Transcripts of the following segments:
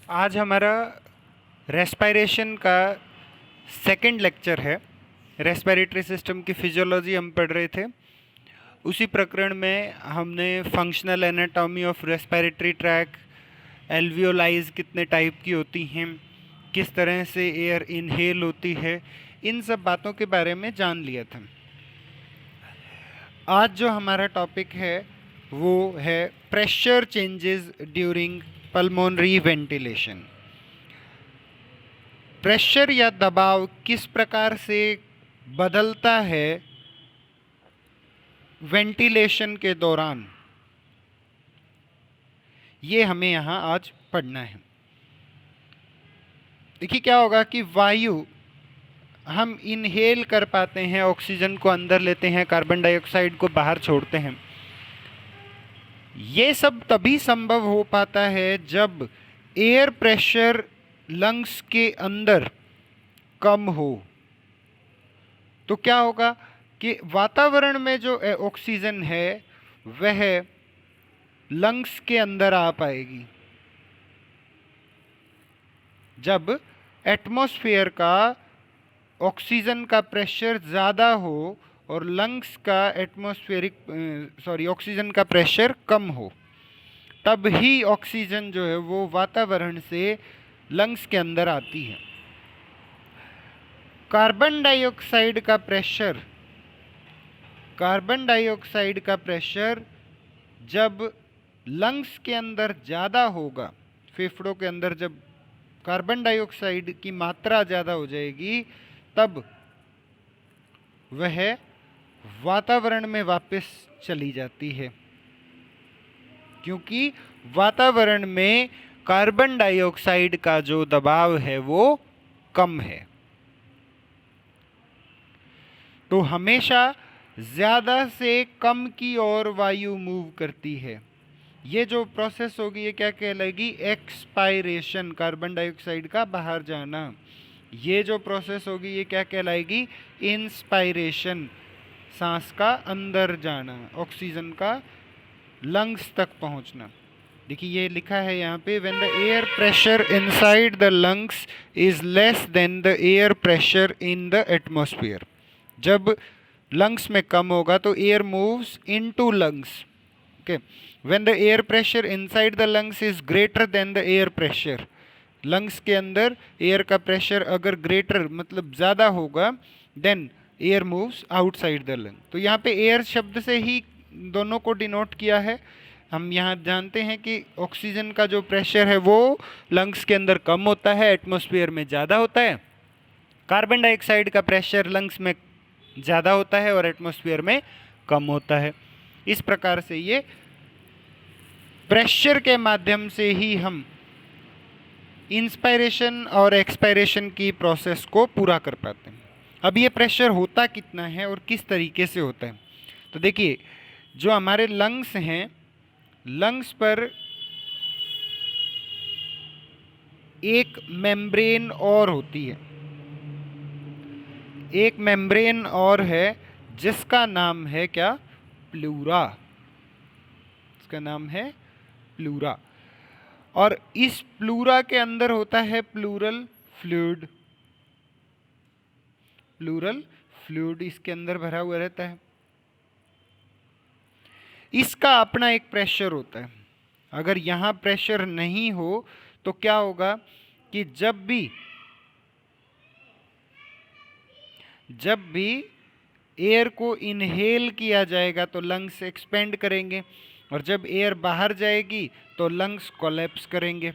आज हमारा रेस्पिरेशन का सेकंड लेक्चर है। रेस्पिरेटरी सिस्टम की फिजियोलॉजी हम पढ़ रहे थे। उसी प्रकरण में हमने functional anatomy of respiratory tract, एल्वियोलाइज कितने टाइप की होती हैं, किस तरह से एयर इनहेल होती है, इन सब बातों के बारे में जान लिया था। आज जो हमारा टॉपिक है वो है pressure changes during pulmonary ventilation. Pressure या दबाव किस प्रकार से बदलता है वेंटिलेशन के दौरान, ये हमें यहाँ आज पढ़ना है। देखिए क्या होगा कि वायु हम इनहेल कर पाते हैं, ऑक्सीजन को अंदर लेते हैं, कार्बन डाइऑक्साइड को बाहर छोड़ते हैं। ये सब तभी संभव हो पाता है जब एयर प्रेशर लंग्स के अंदर कम हो। तो क्या होगा कि वातावरण में जो ऑक्सीजन है वह लंग्स के अंदर आ पाएगी। जब एटमॉस्फेयर का ऑक्सीजन का प्रेशर ज़्यादा हो और लंग्स का ऑक्सीजन का प्रेशर कम हो, तब ही ऑक्सीजन जो है वो वातावरण से लंग्स के अंदर आती है। कार्बन डाइऑक्साइड का प्रेशर जब लंग्स के अंदर ज़्यादा होगा, फेफड़ों के अंदर जब कार्बन डाइऑक्साइड की मात्रा ज़्यादा हो जाएगी, तब वह वातावरण में वापस चली जाती है, क्योंकि वातावरण में कार्बन डाइऑक्साइड का जो दबाव है वो कम है। तो हमेशा ज़्यादा से कम की ओर वायु मूव करती है। ये जो प्रोसेस होगी ये क्या कहलाएगी? एक्सपायरेशन, कार्बन डाइऑक्साइड का बाहर जाना। ये जो प्रोसेस होगी ये क्या कहलाएगी? इंस्पायरेशन, सांस का अंदर जाना, ऑक्सीजन का लंग्स तक पहुंचना। देखिए ये लिखा है यहाँ पे, when the air pressure inside the lungs is less than the air pressure in the atmosphere. जब लंग्स में कम होगा तो air moves into lungs. Okay, when the air pressure inside the lungs is greater than the air pressure, lungs के अंदर air का pressure अगर greater मतलब ज़्यादा होगा, then air moves outside the lung. तो यहाँ पे एयर शब्द से ही दोनों को डिनोट किया है। हम यहाँ जानते हैं कि ऑक्सीजन का जो प्रेशर है वो लंग्स के अंदर कम होता है, एटमॉस्फेयर में ज़्यादा होता है। कार्बन डाइऑक्साइड का प्रेशर लंग्स में ज़्यादा होता है और एटमॉस्फेयर में कम होता है। इस प्रकार से ये प्रेशर के माध्यम से ही हम इंस्पायरेशन और एक्सपायरेशन की प्रोसेस को पूरा कर पाते हैं। अब ये प्रेशर होता कितना है और किस तरीके से होता है? तो देखिए, जो हमारे लंग्स हैं, लंग्स पर एक मेम्ब्रेन और होती है, एक मेम्ब्रेन और है जिसका नाम है क्या? प्लूरा। इसका नाम है प्लूरा। और इस प्लूरा के अंदर होता है प्लूरल फ्लूइड। प्लूरल फ्लूइड इसके अंदर भरा हुआ रहता है। इसका अपना एक प्रेशर होता है। अगर यहाँ प्रेशर नहीं हो तो क्या होगा कि जब भी एयर को इनहेल किया जाएगा तो लंग्स एक्सपेंड करेंगे, और जब एयर बाहर जाएगी तो लंग्स कोलैप्स करेंगे।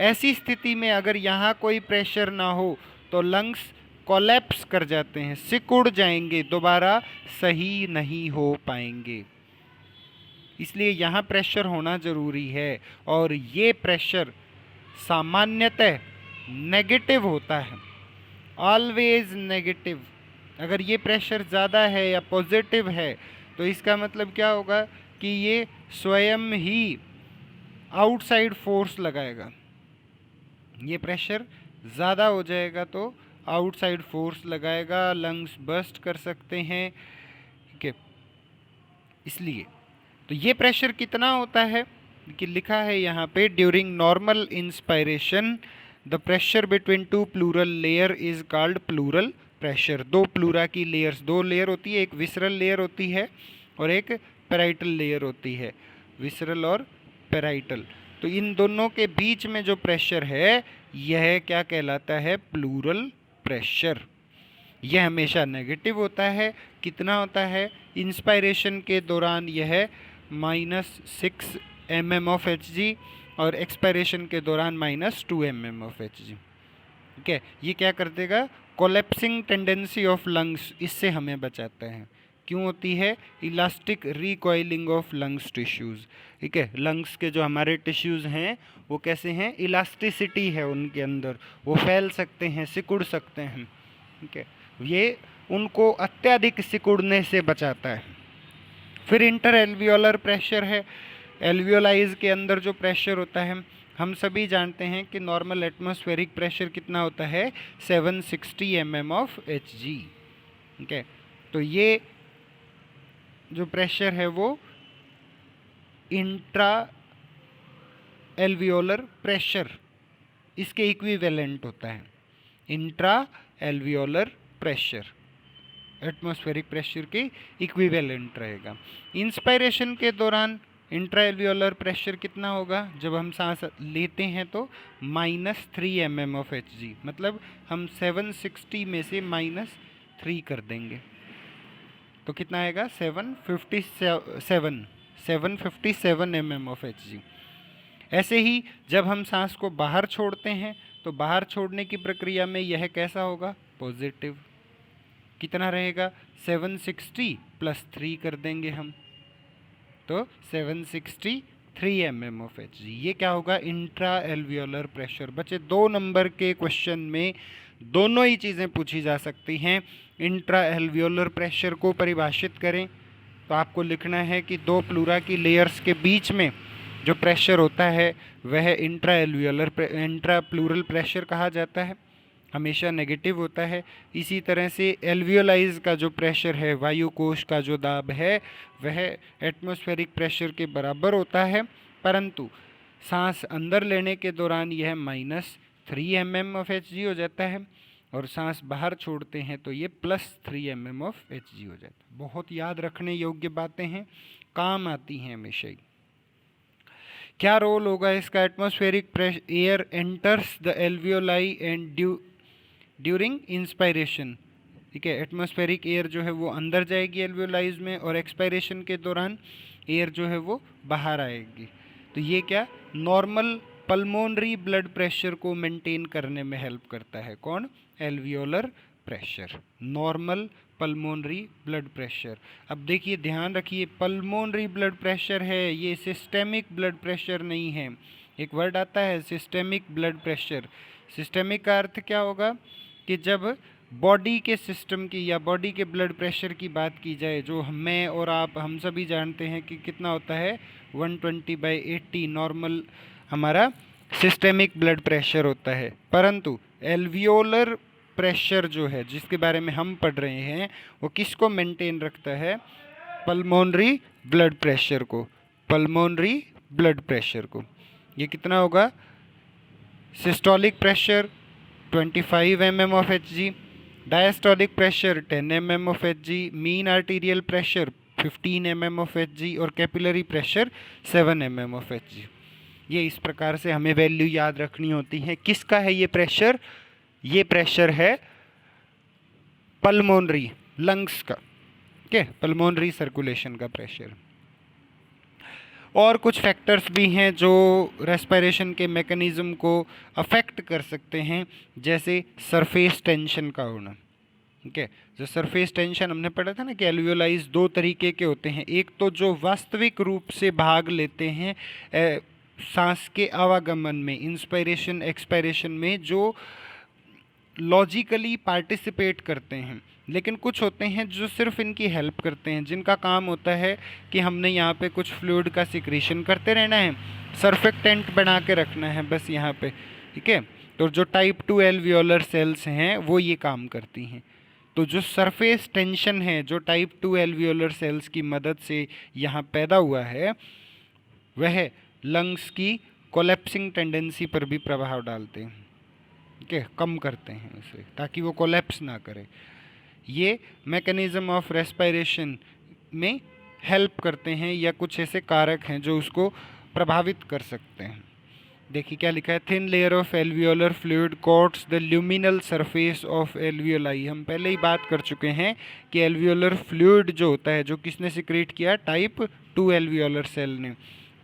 ऐसी स्थिति में अगर यहाँ कोई प्रेशर ना हो तो लंग्स कोलैप्स कर जाते हैं, सिकुड़ जाएंगे, दोबारा सही नहीं हो पाएंगे। इसलिए यहाँ प्रेशर होना ज़रूरी है, और ये प्रेशर सामान्यतः नेगेटिव होता है, ऑलवेज नेगेटिव। अगर ये प्रेशर ज़्यादा है या पॉजिटिव है तो इसका मतलब क्या होगा कि ये स्वयं ही आउटसाइड फोर्स लगाएगा। ये प्रेशर ज़्यादा हो जाएगा तो आउटसाइड फोर्स लगाएगा, लंग्स बर्स्ट कर सकते हैं। ठीक है, इसलिए तो ये प्रेशर कितना होता है? कि लिखा है यहाँ पे during normal inspiration the pressure between two pleural layer is called pleural pressure. दो प्लूरा की लेयर्स, दो लेयर होती है, एक विसरल लेयर होती है और एक पेराइटल लेयर होती है, विसरल और पेराइटल। तो इन दोनों के बीच में जो प्रेशर है यह क्या कहलाता है? Plural pressure. यह हमेशा नेगेटिव होता है। कितना होता है? इंस्पायरेशन के दौरान यह -6 mm ऑफ Hg और एक्सपायरेशन के दौरान -2 mm ऑफ Hg। ठीक है, ये क्या कर देगा? कोलेप्सिंग टेंडेंसी ऑफ लंग्स, इससे हमें बचाता है। क्यों होती है? Elastic recoiling of lungs tissues. ठीक है, लंग्स के जो हमारे टिश्यूज़ हैं वो कैसे हैं? इलास्टिसिटी है उनके अंदर, वो फैल सकते हैं, सिकुड़ सकते हैं। ठीक है, ये उनको अत्यधिक सिकुड़ने से बचाता है। फिर इंटर एल्वियोलर प्रेशर है। एल्वियोलाइज के अंदर जो प्रेशर होता है, हम सभी जानते हैं कि नॉर्मल एटमॉस्फेरिक प्रेशर कितना होता है? 760 mm ऑफ Hg। ठीक है, तो ये जो प्रेशर है वो इंट्रा एल्वियोलर प्रेशर इसके इक्विवेलेंट होता है। Intra alveolar pressure atmospheric pressure के इक्विवेलेंट रहेगा। इंस्पायरेशन के दौरान इंट्रा एल्वियोलर प्रेशर कितना होगा? जब हम सांस लेते हैं तो -3 mm ऑफ Hg, मतलब हम 760 में से -3 कर देंगे तो कितना आएगा? 757 mm ऑफ Hg। ऐसे ही जब हम सांस को बाहर छोड़ते हैं तो बाहर छोड़ने की प्रक्रिया में यह कैसा होगा? पॉजिटिव। कितना रहेगा? 760 + 3 कर देंगे हम तो 763 mm ऑफ Hg। ये क्या होगा? Intra alveolar pressure. बच्चे 2 नंबर के क्वेश्चन में दोनों ही चीज़ें पूछी जा सकती हैं। इंट्रा एल्वियोलर प्रेशर को परिभाषित करें तो आपको लिखना है कि दो प्लूरा की लेयर्स के बीच में जो प्रेशर होता है वह इंट्रा प्लूरल प्रेशर कहा जाता है, हमेशा नेगेटिव होता है। इसी तरह से एल्वियोलाइज का जो प्रेशर है, वायु कोश का जो दाब है, वह एटमॉस्फेरिक प्रेशर के बराबर होता है, परंतु सांस अंदर लेने के दौरान यह -3 mm ऑफ Hg हो जाता है और सांस बाहर छोड़ते हैं तो ये +3 mm ऑफ Hg हो जाता है। बहुत याद रखने योग्य बातें हैं, काम आती हैं हमेशा ही। क्या रोल होगा इसका? Atmospheric air enters the alveoli and during inspiration. ठीक है, एटमॉस्फेरिक एयर जो है वो अंदर जाएगी एल्वियोलाइज में और एक्सपायरेशन के दौरान एयर जो है वो बाहर आएगी। तो ये क्या? नॉर्मल पल्मोनरी ब्लड प्रेशर को मेंटेन करने में हेल्प करता है। कौन? Alveolar pressure, normal pulmonary blood pressure. अब देखिए, ध्यान रखिए, पल्मोनरी ब्लड प्रेशर है, ये सिस्टेमिक ब्लड प्रेशर नहीं है। एक वर्ड आता है सिस्टेमिक ब्लड प्रेशर। सिस्टेमिक का अर्थ क्या होगा? कि जब बॉडी के सिस्टम की या बॉडी के ब्लड प्रेशर की बात की जाए, जो मैं और आप हम सभी जानते हैं कि कितना होता है? 120/80 नॉर्मल हमारा सिस्टेमिक ब्लड प्रेशर होता है। परंतु एल्वियोलर प्रेशर जो है जिसके बारे में हम पढ़ रहे हैं वो किसको मेंटेन रखता है? पल्मोनरी ब्लड प्रेशर को, पल्मोनरी ब्लड प्रेशर को। ये कितना होगा? Systolic pressure 25 mm of Hg, diastolic pressure 10 mm of Hg, mean arterial pressure 15 mm of Hg और capillary pressure 7 mm of Hg। ये इस प्रकार से हमें वैल्यू याद रखनी होती है। किसका है ये प्रेशर? ये प्रेशर है पल्मोनरी, लंग्स का। ठीक है, पल्मोनरी सर्कुलेशन का प्रेशर। और कुछ फैक्टर्स भी हैं जो रेस्पिरेशन के मैकेनिज्म को अफेक्ट कर सकते हैं, जैसे सरफेस टेंशन का होना। ठीक है, जो सरफेस टेंशन हमने पढ़ा था ना कि एल्वियोलाइज 2 तरीके के होते हैं। एक तो जो वास्तविक रूप से भाग लेते हैं सांस के आवागमन में, इंस्पायरेशन एक्सपायरेशन में, जो लॉजिकली पार्टिसिपेट करते हैं, लेकिन कुछ होते हैं जो सिर्फ इनकी हेल्प करते हैं, जिनका काम होता है कि हमने यहाँ पे कुछ फ्लूइड का सिक्रीशन करते रहना है, सर्फेक्टेंट बना के रखना है बस यहाँ पे। ठीक है, तो जो टाइप 2 एल्वियोलर सेल्स हैं वो ये काम करती हैं। तो जो सरफेस टेंशन है जो टाइप 2 एल्वियोलर सेल्स की मदद से यहाँ पैदा हुआ है, वह लंग्स की कोलैप्सिंग टेंडेंसी पर भी प्रभाव डालते हैं, ठीक है, कम करते हैं इसे ताकि वो कोलैप्स ना करे। ये मैकेनिज्म ऑफ रेस्पिरेशन में हेल्प करते हैं या कुछ ऐसे कारक हैं जो उसको प्रभावित कर सकते हैं। देखिए क्या लिखा है, thin layer of alveolar fluid quotes the luminal surface of alveoli. हम पहले ही बात कर चुके हैं कि एल्वियोलर फ्लूइड जो होता है, जो किसने सिक्रेट किया, टाइप 2 एल्वियोलर सेल ने,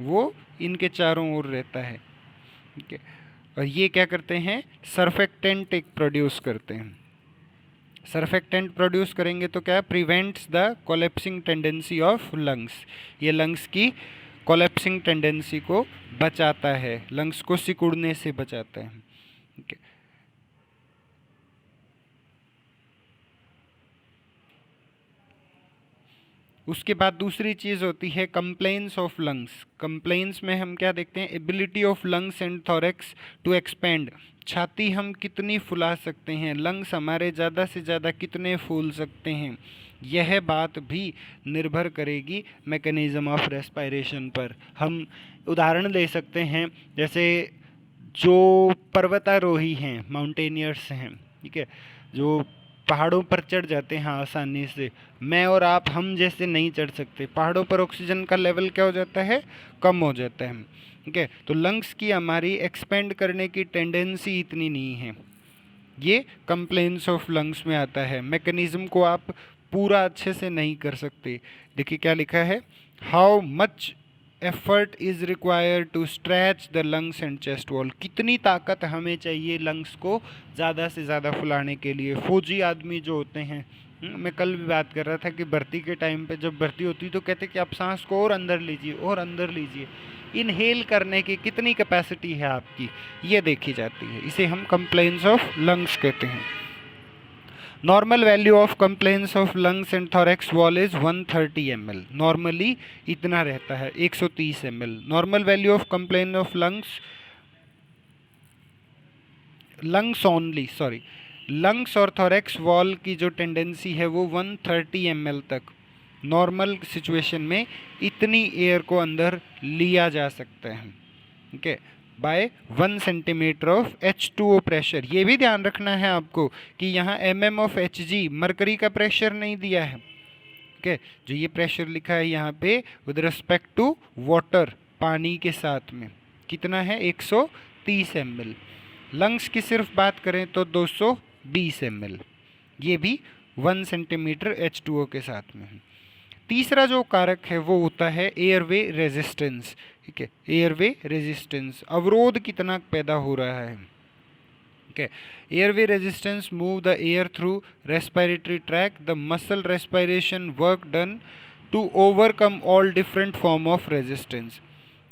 वो इनके चारों ओर रहता है, ठीक है। और ये क्या करते हैं, सर्फेक्टेंट एक प्रोड्यूस करते हैं। सर्फेक्टेंट प्रोड्यूस करेंगे तो क्या, prevents the collapsing tendency of lungs. ये लंग्स की कोलैप्सिंग टेंडेंसी को बचाता है, लंग्स को सिकुड़ने से बचाता है, ठीक है। उसके बाद दूसरी चीज़ होती है कंप्लेंट्स ऑफ लंग्स। कंप्लेंट्स में हम क्या देखते हैं, ability of lungs and thorax to expand. छाती हम कितनी फुला सकते हैं, लंग्स हमारे ज़्यादा से ज़्यादा कितने फूल सकते हैं, यह बात भी निर्भर करेगी मैकेनिज्म ऑफ रेस्पिरेशन पर। हम उदाहरण ले सकते हैं, जैसे जो पर्वतारोही हैं, माउंटेनियर्स हैं, ठीक है, जो पहाड़ों पर चढ़ जाते हैं आसानी से, मैं और आप हम जैसे नहीं चढ़ सकते। पहाड़ों पर ऑक्सीजन का लेवल क्या हो जाता है, कम हो जाता है, ठीक है। तो लंग्स की हमारी एक्सपेंड करने की टेंडेंसी इतनी नहीं है, ये कंप्लेंट्स ऑफ लंग्स में आता है। मैकेनिज्म को आप पूरा अच्छे से नहीं कर सकते। देखिए क्या लिखा है, how much effort is required to stretch the lungs and chest wall. कितनी ताकत हमें चाहिए लंग्स को ज़्यादा से ज़्यादा फुलाने के लिए। फौजी आदमी जो होते हैं, मैं कल भी बात कर रहा था कि भर्ती के टाइम पे जब भर्ती होती तो कहते कि आप सांस को और अंदर लीजिए और अंदर लीजिए, इनहेल करने की कितनी कैपेसिटी है आपकी, ये देखी जाती है। इसे हम कंप्लेंट्स ऑफ लंग्स कहते हैं। Normal value of complaints of lungs and thorax wall is 130 ml। Normally इतना रहता है, 130 ml। Normal value of complaint of lungs only, sorry, lungs और थोरैक्स वॉल की जो टेंडेंसी है वो 130 ml तक नॉर्मल सिचुएशन में इतनी एयर को अंदर लिया जा सकता है, ठीक है, bye 1 centimetre of H2O pressure. ये भी ध्यान रखना है आपको कि यहाँ mm ऑफ Hg मरकरी का प्रेशर नहीं दिया है, ठीक है। जो ये प्रेशर लिखा है यहाँ पे विद रिस्पेक्ट टू वाटर, पानी के साथ में कितना है, 130 ml। लंग्स की सिर्फ बात करें तो 220 ml, ये भी 1 सेंटीमीटर H2O के साथ में है। तीसरा जो कारक है वो होता है एयरवे रेजिस्टेंस, ठीक है। एयरवे रेजिस्टेंस, अवरोध कितना पैदा हो रहा है, ठीक है। Airway resistance move the air through respiratory tract, the muscle respiration work done to overcome all different form of resistance,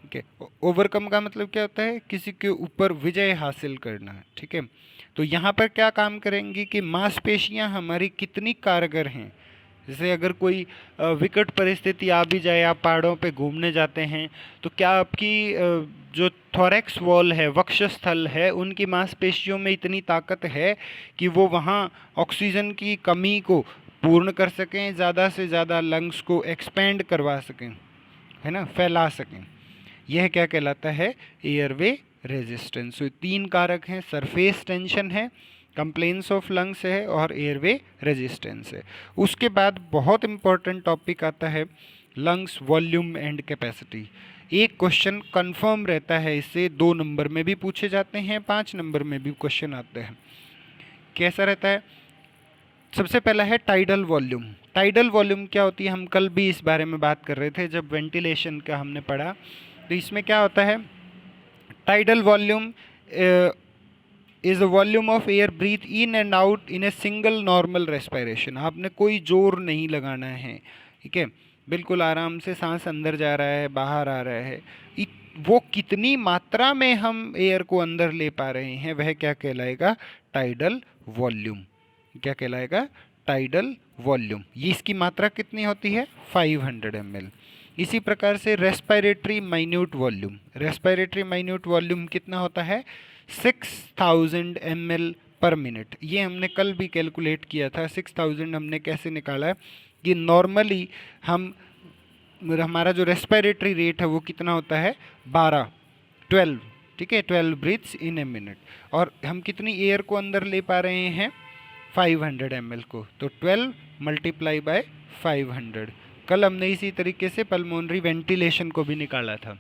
ठीक है। ओवरकम का मतलब क्या होता है, किसी के ऊपर विजय हासिल करना, ठीक है। तो यहाँ पर क्या काम करेंगी कि मांसपेशियाँ हमारी कितनी कारगर हैं। जैसे अगर कोई विकट परिस्थिति आ भी जाए, आप पहाड़ों पे घूमने जाते हैं, तो क्या आपकी जो थोरैक्स वॉल है, वक्षस्थल है, उनकी मांसपेशियों में इतनी ताकत है कि वो वहाँ ऑक्सीजन की कमी को पूर्ण कर सकें, ज़्यादा से ज़्यादा लंग्स को एक्सपेंड करवा सकें, है ना, फैला सकें। यह क्या कहलाता है, एयरवे रेजिस्टेंस। तो 3 कारक हैं, सरफेस टेंशन है, कंप्लेंट्स ऑफ लंग्स है और एयरवे रेजिस्टेंस है। उसके बाद बहुत इंपॉर्टेंट टॉपिक आता है लंग्स वॉल्यूम एंड कैपेसिटी। एक क्वेश्चन कंफर्म रहता है, इससे 2 नंबर में भी पूछे जाते हैं, 5 नंबर में भी क्वेश्चन आते हैं। कैसा रहता है, सबसे पहला है टाइडल वॉल्यूम। टाइडल वॉल्यूम क्या होती है, हम कल भी इस बारे में बात कर रहे थे जब वेंटिलेशन का हमने पढ़ा। तो इसमें क्या होता है, tidal volume is the volume of air breathe in and out in a single normal respiration. आपने कोई जोर नहीं लगाना है, ठीक है, बिल्कुल आराम से सांस अंदर जा रहा है, बाहर आ रहा है। वो कितनी मात्रा में हम एयर को अंदर ले पा रहे हैं, वह क्या कहलाएगा, टाइडल वॉल्यूम। क्या कहलाएगा, टाइडल वॉल्यूम। ये इसकी मात्रा कितनी होती है, 500 ml। इसी प्रकार से respiratory minute volume, respiratory minute volume कितना होता है, 6000 ml पर मिनट। ये हमने कल भी कैलकुलेट किया था। 6000 हमने कैसे निकाला है कि नॉर्मली हम हमारा जो रेस्पिरेटरी रेट है वो कितना होता है 12, ठीक है, 12 ब्रीथ्स इन ए मिनट। और हम कितनी एयर को अंदर ले पा रहे हैं 500 ml को, तो 12 मल्टीप्लाई बाय 500। कल हमने इसी तरीके से पल्मोनरी वेंटिलेशन को भी निकाला था,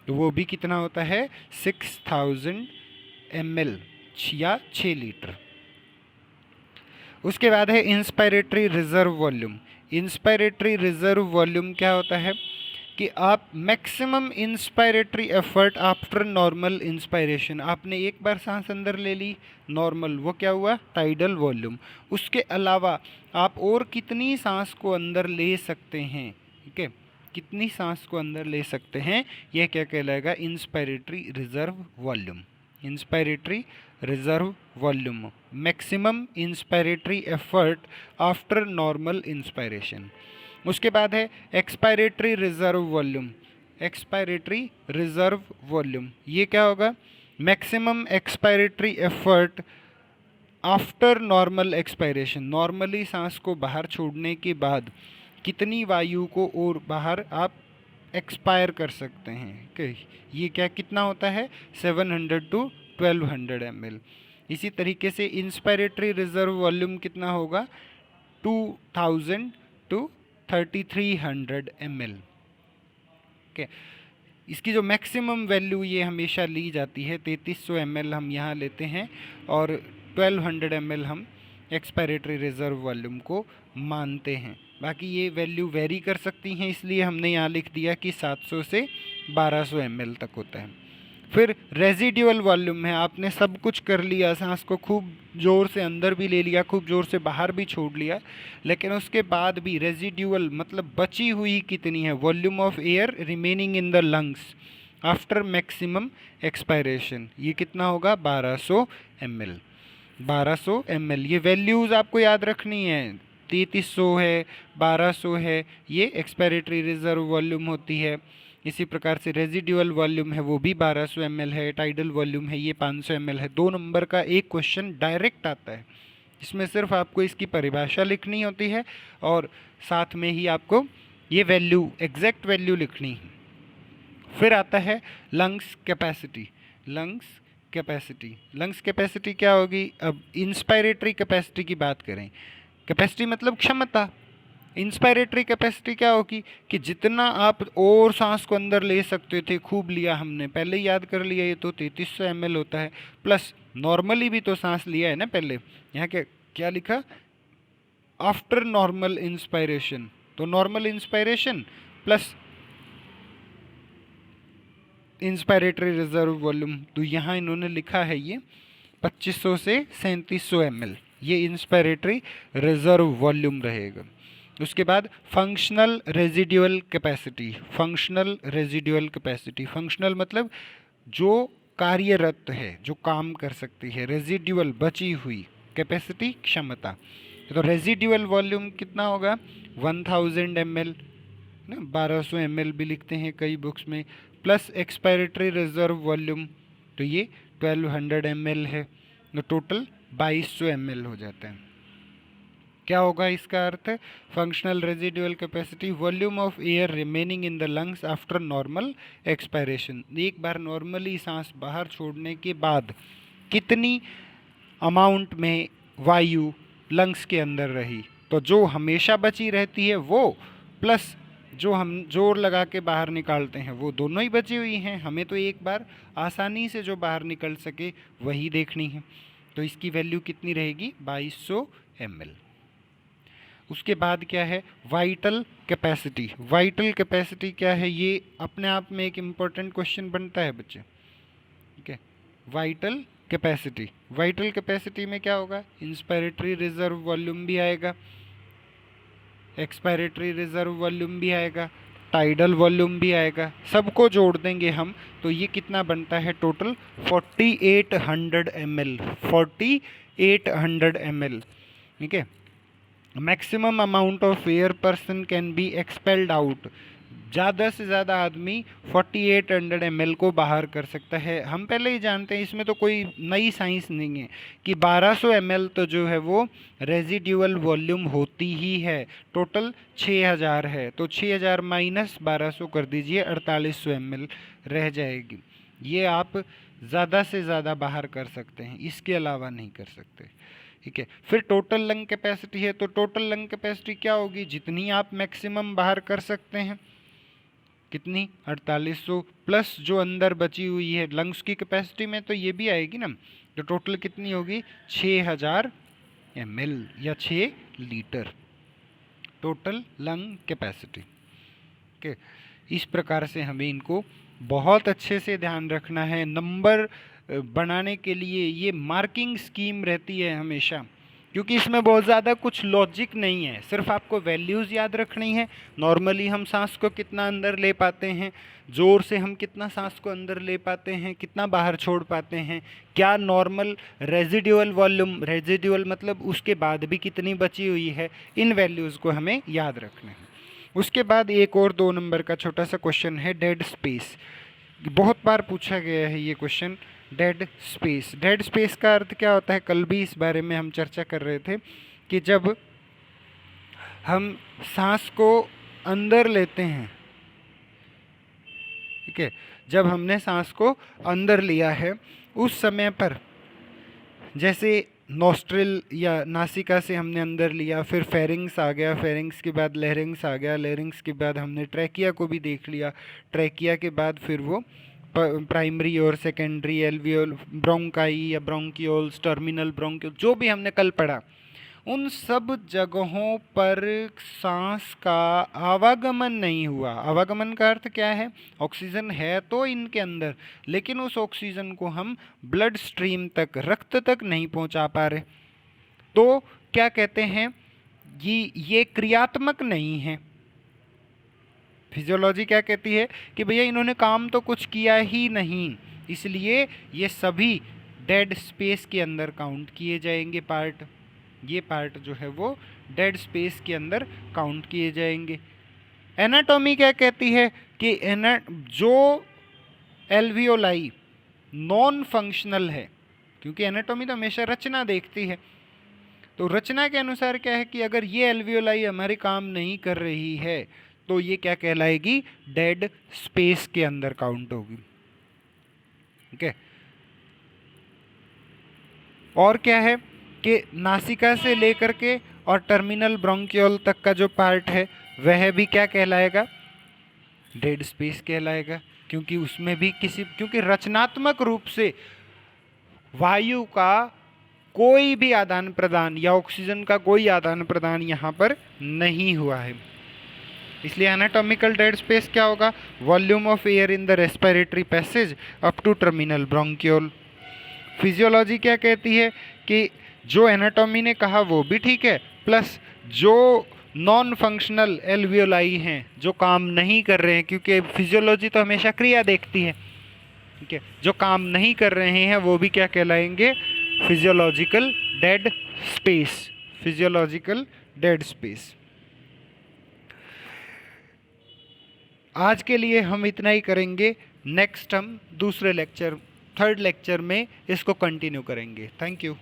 तो वो भी कितना होता है 6000 ml या 6 लीटर। उसके बाद है inspiratory reserve volume. Inspiratory reserve volume क्या होता है कि आप maximum inspiratory effort after normal inspiration, आपने एक बार सांस अंदर ले ली नॉर्मल, वो क्या हुआ टाइडल वॉल्यूम। उसके अलावा आप और कितनी सांस को अंदर ले सकते हैं, ठीक है, कितनी सांस को अंदर ले सकते हैं, यह क्या कहलाएगा inspiratory reserve volume. Inspiratory reserve volume, maximum inspiratory effort after normal inspiration. उसके बाद है expiratory reserve volume. Expiratory reserve volume ये क्या होगा, maximum expiratory effort after normal expiration. Normally सांस को बाहर छोड़ने के बाद कितनी वायु को और बाहर आप एक्सपायर कर सकते हैं, कि ये क्या कितना होता है 700 to 1200 ml। इसी तरीके से इंस्पायरेटरी रिजर्व वॉल्यूम कितना होगा 2000 to 3300 ml। ओके, इसकी जो मैक्सिमम वैल्यू ये हमेशा ली जाती है 3300 ml हम यहाँ लेते हैं, और 1200 ml हम एक्सपायरेटरी रिजर्व वॉल्यूम को मानते हैं। बाकी ये वैल्यू वेरी कर सकती हैं, इसलिए हमने यहाँ लिख दिया कि 700 से 1200 ml तक होता है। फिर रेजिड्यूअल वॉल्यूम है, आपने सब कुछ कर लिया, सांस को खूब ज़ोर से अंदर भी ले लिया, खूब ज़ोर से बाहर भी छोड़ लिया, लेकिन उसके बाद भी रेजिड्यूअल मतलब बची हुई कितनी है, volume of air remaining in the lungs after maximum expiration, ये कितना होगा 1200 ml। 1200 ml ये वैल्यूज़ आपको याद रखनी है, 3300 है, 1200 है, ये एक्सपायरेटरी रिजर्व वॉल्यूम होती है। इसी प्रकार से रेजिड्यूअल वॉल्यूम है वो भी 1200 ml है, टाइडल वॉल्यूम है ये 500 ml है। 2 नंबर का एक क्वेश्चन डायरेक्ट आता है, इसमें सिर्फ आपको इसकी परिभाषा लिखनी होती है और साथ में ही आपको ये वैल्यू एग्जैक्ट वैल्यू लिखनी है। फिर आता है lungs capacity. Lungs capacity, lungs capacity क्या होगी, अब इंस्पायरेटरी कैपेसिटी की बात करें, कैपेसिटी मतलब क्षमता, इंस्पायरेटरी कैपेसिटी क्या होगी कि जितना आप और सांस को अंदर ले सकते थे खूब लिया, हमने पहले ही याद कर लिया, ये तो 3300 ml होता है, प्लस नॉर्मली भी तो सांस लिया है ना पहले, यहाँ क्या क्या लिखा आफ्टर नॉर्मल इंस्पायरेशन, तो normal inspiration plus inspiratory reserve volume, तो यहाँ इन्होंने लिखा है ये 2500 से 3700 ml, ये इंस्पायरेटरी रिजर्व वॉल्यूम रहेगा। उसके बाद functional residual capacity. Functional residual capacity, functional मतलब जो कार्यरत है, जो काम कर सकती है, रेजिड्यूअल बची हुई, कैपेसिटी क्षमता, तो रेजिड्यूअल वॉल्यूम कितना होगा 1000 ml ना, 1200 ml भी लिखते हैं कई बुक्स में, प्लस एक्सपायरेटरी रिजर्व वॉल्यूम, तो ये 1200 ml है, तो टोटल 2200 ml हो जाता है। क्या होगा इसका अर्थ, functional residual capacity volume of air remaining in the lungs after normal expiration, एक बार नॉर्मली सांस बाहर छोड़ने के बाद कितनी अमाउंट में वायु लंग्स के अंदर रही, तो जो हमेशा बची रहती है वो, प्लस जो हम जोर लगा के बाहर निकालते हैं वो दोनों ही बची हुई हैं, हमें तो एक बार आसानी से जो बाहर निकल सके वही देखनी है, तो इसकी वैल्यू कितनी रहेगी 2200 ml। उसके बाद क्या है वाइटल कैपेसिटी। वाइटल कैपेसिटी क्या है, ये अपने आप में एक इम्पोर्टेंट क्वेश्चन बनता है बच्चे, ठीक है। वाइटल कैपेसिटी, वाइटल कैपेसिटी में क्या होगा, इंस्पायरेटरी रिजर्व वॉल्यूम भी आएगा, एक्सपायरेटरी रिजर्व वॉल्यूम भी आएगा, टाइडल वॉल्यूम भी आएगा, सबको जोड़ देंगे हम, तो ये कितना बनता है टोटल 4800 ml। 4800 ml, ठीक है। Maximum amount of air person can be expelled out, ज़्यादा से ज़्यादा आदमी 4800 ml को बाहर कर सकता है। हम पहले ही जानते हैं, इसमें तो कोई नई साइंस नहीं है कि 1200 ml तो जो है वो रेजिड्यूअल वॉल्यूम होती ही है। टोटल 6000 है, तो 6000 माइनस 1200 कर दीजिए, 4800 ml रह जाएगी। ये आप ज़्यादा से ज़्यादा बाहर कर सकते हैं, इसके अलावा नहीं कर सकते। ठीक है, फिर टोटल लंग कैपेसिटी है, तो टोटल लंग कैपेसिटी क्या होगी, जितनी आप मैक्सिमम बाहर कर सकते हैं, कितनी 4800 प्लस जो अंदर बची हुई है लंग्स की कैपेसिटी में, तो ये भी आएगी ना। तो टोटल कितनी होगी, 6000 ml या 6 litre total lung capacity. Okay, इस प्रकार से हमें इनको बहुत अच्छे से ध्यान रखना है। नंबर बनाने के लिए ये मार्किंग स्कीम रहती है हमेशा, क्योंकि इसमें बहुत ज़्यादा कुछ लॉजिक नहीं है, सिर्फ आपको वैल्यूज़ याद रखनी है। नॉर्मली हम सांस को कितना अंदर ले पाते हैं, ज़ोर से हम कितना सांस को अंदर ले पाते हैं, कितना बाहर छोड़ पाते हैं, क्या नॉर्मल रेजिड्यूअल वॉल्यूम, रेजिड्यूअल मतलब उसके बाद भी कितनी बची हुई है, इन वैल्यूज़ को हमें याद रखना है। उसके बाद एक और 2 नंबर का छोटा सा क्वेश्चन है, डेड स्पेस। बहुत बार पूछा गया है ये question, dead space. Dead space का अर्थ क्या होता है, कल भी इस बारे में हम चर्चा कर रहे थे कि जब हम सांस को अंदर लेते हैं, ठीक है, जब हमने सांस को अंदर लिया है उस समय पर, जैसे नोस्ट्रिल या नासिका से हमने अंदर लिया, फिर फेरिंग्स आ गया, फेरिंग्स के बाद लेरिंग्स आ गया, लेरिंग्स के बाद हमने ट्रैकिया को भी देख लिया, ट्रैकिया के बाद फिर वो प्राइमरी और सेकेंडरी एल्वियोल, ब्रोंकाई या ब्रोंकियोल्स, टर्मिनल ब्रोंकियोल, जो भी हमने कल पढ़ा, उन सब जगहों पर सांस का आवागमन नहीं हुआ। आवागमन का अर्थ क्या है, ऑक्सीजन है तो इनके अंदर, लेकिन उस ऑक्सीजन को हम ब्लड स्ट्रीम तक, रक्त तक नहीं पहुंचा पा रहे, तो क्या कहते हैं, ये क्रियात्मक नहीं है। फिजियोलॉजी क्या कहती है कि भैया इन्होंने काम तो कुछ किया ही नहीं, इसलिए ये सभी डेड स्पेस के अंदर काउंट किए जाएंगे पार्ट। ये पार्ट जो है वो डेड स्पेस के अंदर काउंट किए जाएंगे। एनाटॉमी क्या कहती है कि जो एल्वियोलाई नॉन फंक्शनल है, क्योंकि एनाटॉमी तो हमेशा रचना देखती है, तो रचना के अनुसार क्या है कि अगर ये एल्वियोलाई हमारे काम नहीं कर रही है तो ये क्या कहलाएगी, डेड स्पेस के अंदर काउंट होगी। ठीक है, और क्या है कि नासिका से लेकर के और टर्मिनल ब्रोंकियोल तक का जो पार्ट है वह भी क्या कहलाएगा, डेड स्पेस कहलाएगा, क्योंकि उसमें भी क्योंकि रचनात्मक रूप से वायु का कोई भी आदान प्रदान या ऑक्सीजन का कोई आदान प्रदान यहाँ पर नहीं हुआ है, इसलिए एनाटॉमिकल डेड स्पेस क्या होगा, volume of air in the respiratory passage up to terminal bronchiole. Physiology क्या कहती है कि जो एनाटॉमी ने कहा वो भी ठीक है, प्लस जो नॉन फंक्शनल एल्वियोलाई हैं, जो काम नहीं कर रहे हैं, क्योंकि फिजियोलॉजी तो हमेशा क्रिया देखती है, ठीक है, जो काम नहीं कर रहे हैं वो भी क्या कहलाएंगे, physiological dead space. Physiological dead space. आज के लिए हम इतना ही करेंगे, नेक्स्ट हम दूसरे लेक्चर, थर्ड लेक्चर में इसको कंटिन्यू करेंगे। Thank you.